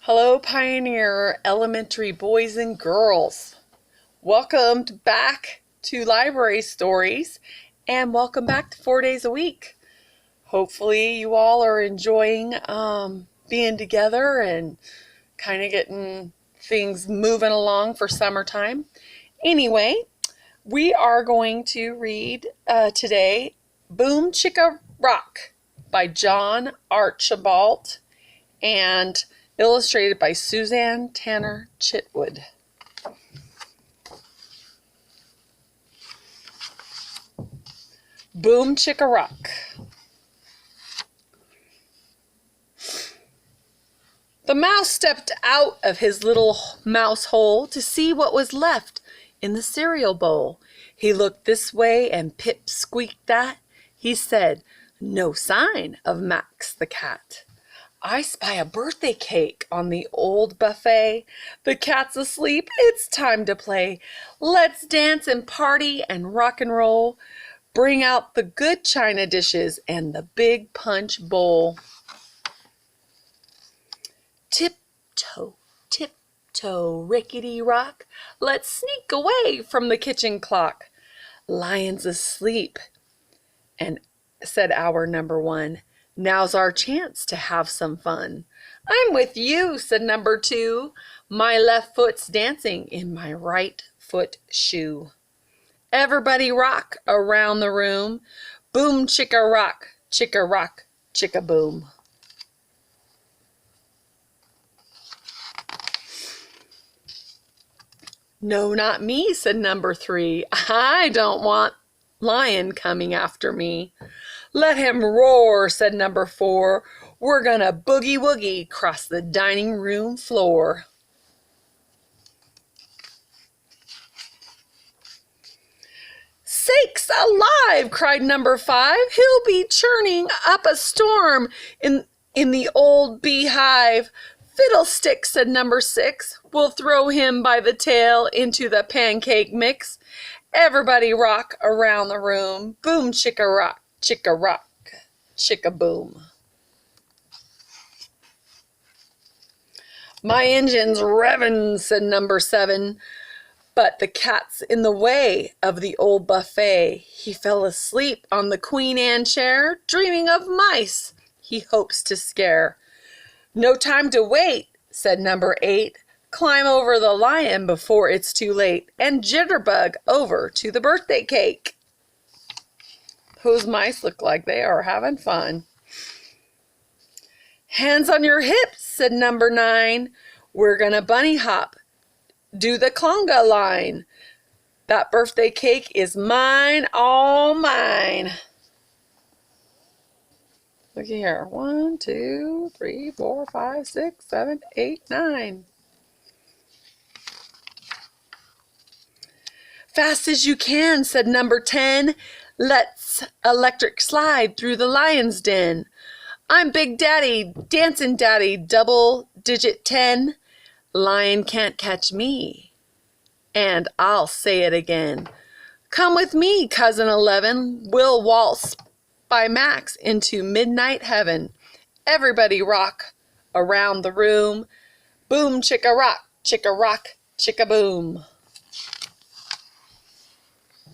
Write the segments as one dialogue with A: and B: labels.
A: Hello, Pioneer Elementary boys and girls. Welcome back to Library Stories and welcome back to 4 days a week. Hopefully you all are enjoying being together and kind of getting things moving along for summertime. Anyway, we are going to read today Boom Chicka Rock by John Archibald and illustrated by Suzanne Tanner Chitwood. Boom Chicka Rock. The mouse stepped out of his little mouse hole to see what was left in the cereal bowl. He looked this way and Pip squeaked that. He said, "No sign of Max the cat. I spy a birthday cake on the old buffet. The cat's asleep, it's time to play. Let's dance and party and rock and roll. Bring out the good china dishes and the big punch bowl." Tiptoe, tiptoe, rickety rock. Let's sneak away from the kitchen clock. Lion's asleep, and said our number one. Now's our chance to have some fun. I'm with you, said number two. My left foot's dancing in my right foot shoe. Everybody rock around the room. Boom chicka rock, chicka boom. No, not me, said number three. I don't want lion coming after me. Let him roar, said number four. We're gonna boogie woogie across the dining room floor. Sakes alive, cried number five. He'll be churning up a storm in the old beehive. Fiddlesticks, said number six. We'll throw him by the tail into the pancake mix. Everybody rock around the room. Boom chicka rock, chicka boom. My engine's revving, said number seven. But the cat's in the way of the old buffet. He fell asleep on the Queen Anne chair, dreaming of mice he hopes to scare. No time to wait, said number eight. Climb over the lion before it's too late and jitterbug over to the birthday cake. Those mice look like they are having fun. Hands on your hips, said number nine. We're gonna bunny hop. Do the conga line. That birthday cake is mine, all mine. Looky here. 1, 2, 3, 4, 5, 6, 7, 8, 9. Fast as you can, said number 10. Let's electric slide through the lion's den. I'm Big Daddy, Dancing Daddy, double digit 10. Lion can't catch me. And I'll say it again. Come with me, Cousin 11. We'll waltz by Max into midnight heaven. Everybody rock around the room. Boom chicka rock, chicka boom.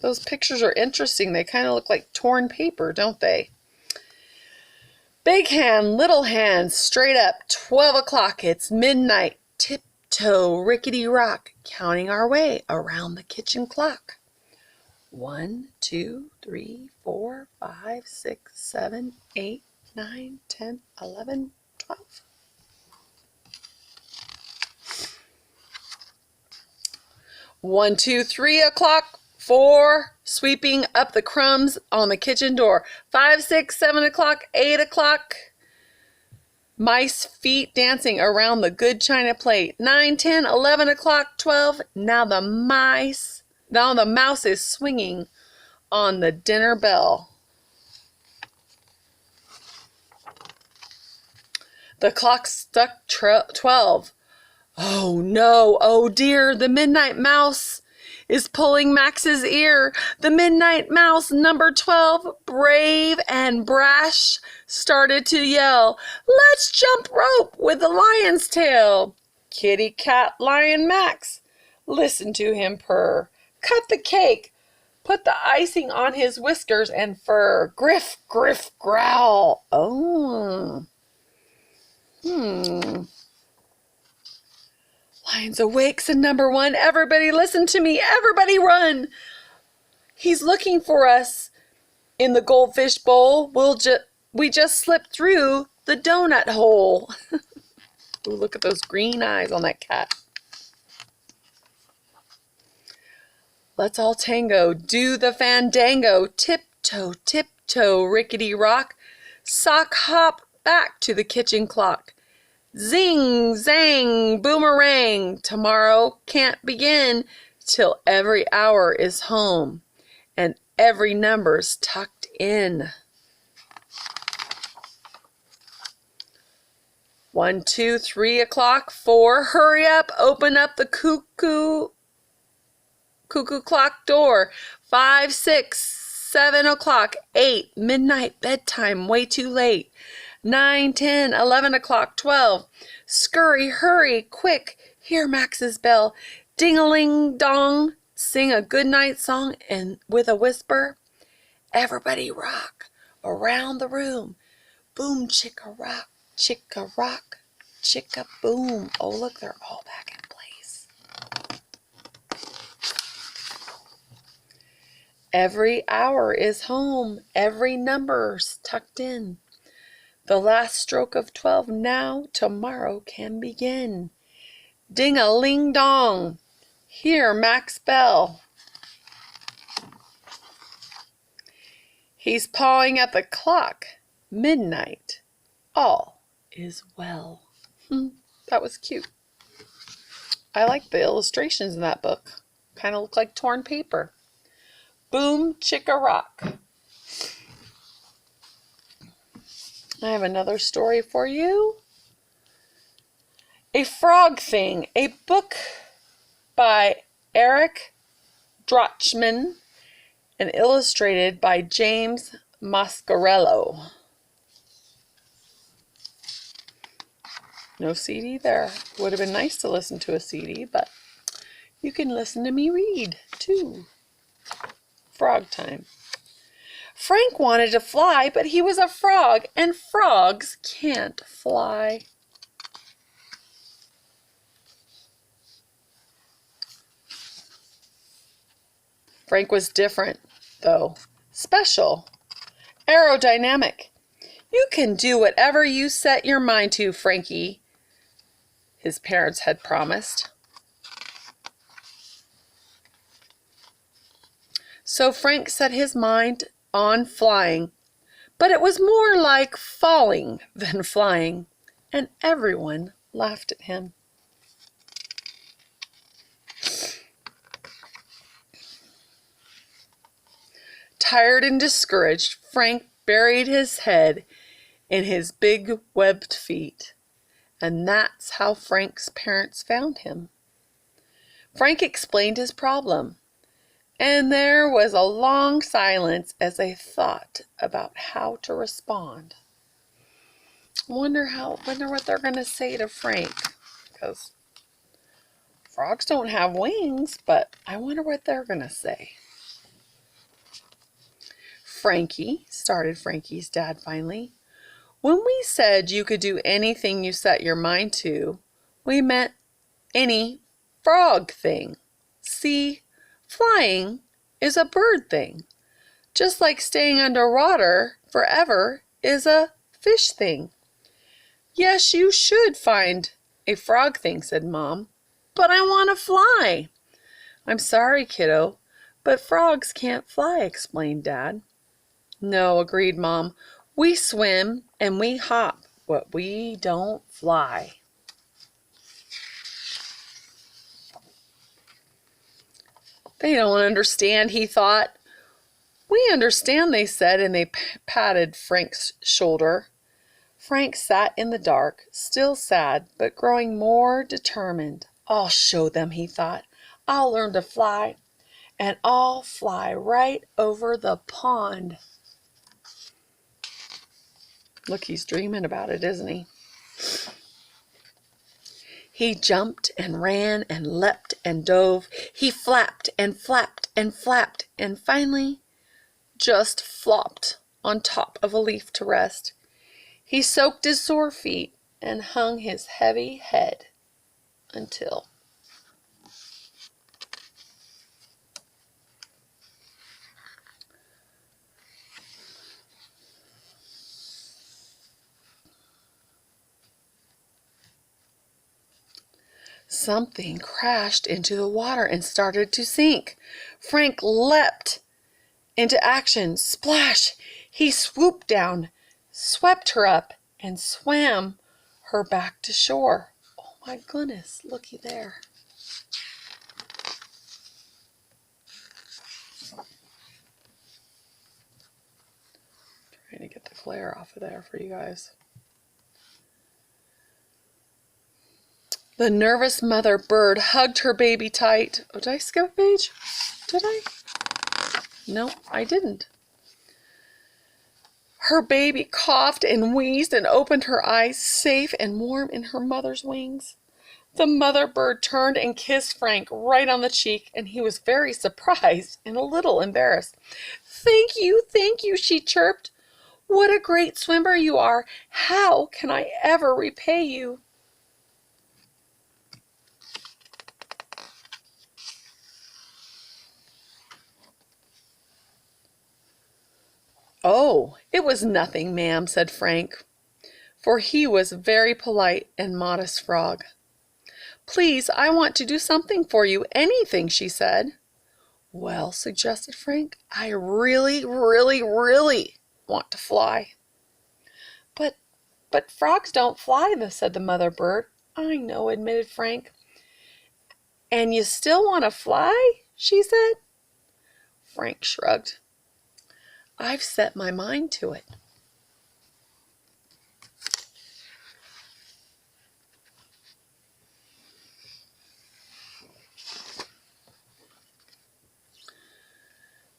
A: Those pictures are interesting. They kind of look like torn paper, don't they? Big hand, little hand, straight up, 12 o'clock. It's midnight. Tiptoe, rickety rock, counting our way around the kitchen clock. 1, 2, 3, 4, 5, 6, 7, 8, 9, 10, 11, 12. One, 2, 3 o'clock. 4, sweeping up the crumbs on the kitchen door. 5, 6, 7 o'clock, 8 o'clock. Mice feet dancing around the good china plate. 9, 10, 11 o'clock, 12. Now the mouse is swinging on the dinner bell. The clock struck 12. Oh no, oh dear, the midnight mouse is pulling Max's ear. The Midnight Mouse, number 12, brave and brash, started to yell, "Let's jump rope with the lion's tail." Kitty Cat Lion Max, listen to him purr. Cut the cake, put the icing on his whiskers and fur. Griff, griff, growl. Oh. Lion's awake, said number 1. Everybody listen to me. Everybody run. He's looking for us in the goldfish bowl. We just slipped through the donut hole. Ooh, look at those green eyes on that cat. Let's all tango, do the fandango. Tiptoe, tiptoe, rickety rock. Sock hop back to the kitchen clock. Zing, zang, boomerang. Tomorrow can't begin till every hour is home and every number's tucked in. 1, 2, 3 o'clock, 4. Hurry up, open up the cuckoo clock door. 5, 6, 7 o'clock, 8. Midnight bedtime, way too late. 9, 10, 11 o'clock, 12. Scurry, hurry, quick, hear Max's bell. Ding-a-ling-dong, sing a goodnight song, and with a whisper, everybody rock around the room. Boom, chicka rock, chicka boom. Oh, look, they're all back in place. Every hour is home, every number's tucked in. The last stroke of 12 now, tomorrow can begin. Ding-a-ling-dong, hear Mac's bell. He's pawing at the clock, midnight, all is well. That was cute. I like the illustrations in that book. Kind of look like torn paper. Boom, chicka rock. I have another story for you. A Frog Thing, a book by Eric Drachman and illustrated by James Mascarello. No CD there. Would have been nice to listen to a CD, but you can listen to me read too. Frog time. Frank wanted to fly, but he was a frog, and frogs can't fly. Frank was different, though. Special. Aerodynamic. You can do whatever you set your mind to, Frankie, his parents had promised. So Frank set his mind on flying, but it was more like falling than flying, and everyone laughed at him. Tired and discouraged, Frank buried his head in his big webbed feet, and that's how Frank's parents found him. Frank explained his problem, and there was a long silence as they thought about how to respond. I wonder what they're going to say to Frank, because frogs don't have wings, but I wonder what they're going to say. Frankie, started Frankie's dad finally, when we said you could do anything you set your mind to, we meant any frog thing. See, flying is a bird thing, just like staying underwater forever is a fish thing. Yes, you should find a frog thing, said Mom, but I want to fly. I'm sorry, kiddo, but frogs can't fly, explained Dad. No, agreed Mom. We swim and we hop, but we don't fly. They don't understand, he thought. We understand, they said, and they patted Frank's shoulder. Frank sat in the dark, still sad, but growing more determined. I'll show them, he thought. I'll learn to fly. and all fly right over the pond. Look, he's dreaming about it, isn't he? He jumped and ran and leapt and dove. He flapped and flapped and flapped and finally just flopped on top of a leaf to rest. He soaked his sore feet and hung his heavy head until something crashed into the water and started to sink. Frank leapt into action. Splash! He swooped down, swept her up, and swam her back to shore. Oh my goodness, looky there. Trying to get the glare off of there for you guys. The nervous mother bird hugged her baby tight. Oh, did I skip a page? Did I? No, I didn't. Her baby coughed and wheezed and opened her eyes, safe and warm in her mother's wings. The mother bird turned and kissed Frank right on the cheek, and he was very surprised and a little embarrassed. Thank you, she chirped. What a great swimmer you are. How can I ever repay you? Oh, it was nothing, ma'am, said Frank, for he was a very polite and modest frog. Please, I want to do something for you, anything, she said. Well, suggested Frank, I really want to fly. But frogs don't fly, said the mother bird. I know, admitted Frank. And you still want to fly? She said. Frank shrugged. I've set my mind to it.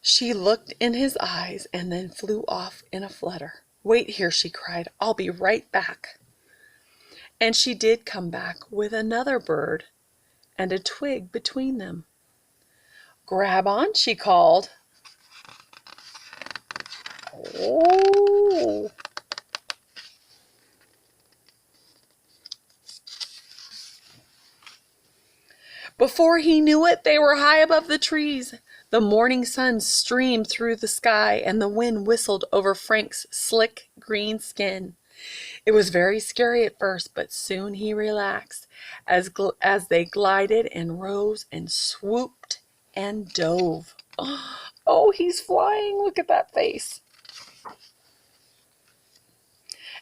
A: She looked in his eyes and then flew off in a flutter. Wait here, she cried. I'll be right back. And she did come back with another bird and a twig between them. Grab on, she called. Oh. Before he knew it, they were high above the trees. The morning sun streamed through the sky, and the wind whistled over Frank's slick green skin. It was very scary at first, but soon he relaxed as they glided and rose and swooped and dove. Oh, he's flying. Look at that face.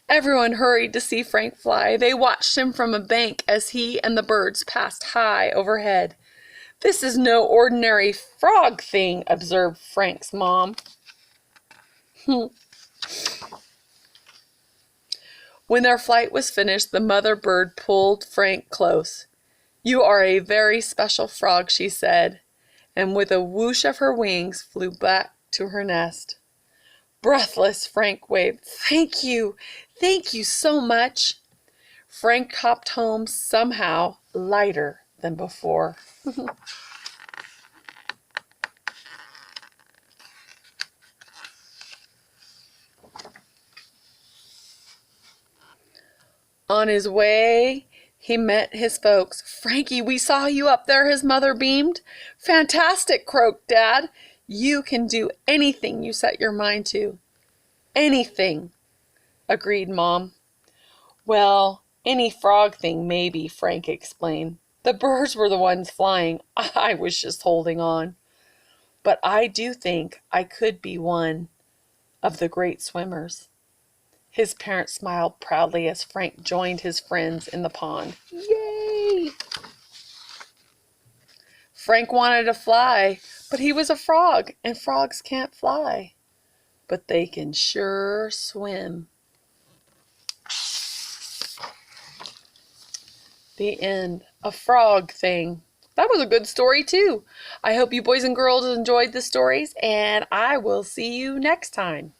A: Everyone hurried to see Frank fly. They watched him from a bank as he and the birds passed high overhead. This is no ordinary frog thing, observed Frank's mom. When their flight was finished, the mother bird pulled Frank close. You are a very special frog, she said, and with a whoosh of her wings flew back to her nest. Breathless, Frank waved. Thank you so much. Frank hopped home somehow lighter than before. On his way, he met his folks. Frankie, we saw you up there, his mother beamed. Fantastic, croaked Dad. You can do anything you set your mind to. Anything, agreed Mom. Well, any frog thing, maybe, Frank explained. The birds were the ones flying. I was just holding on. But I do think I could be one of the great swimmers. His parents smiled proudly as Frank joined his friends in the pond. Yay! Frank wanted to fly, but he was a frog, and frogs can't fly. But they can sure swim. The end. A frog thing. That was a good story too. I hope you boys and girls enjoyed the stories, and I will see you next time.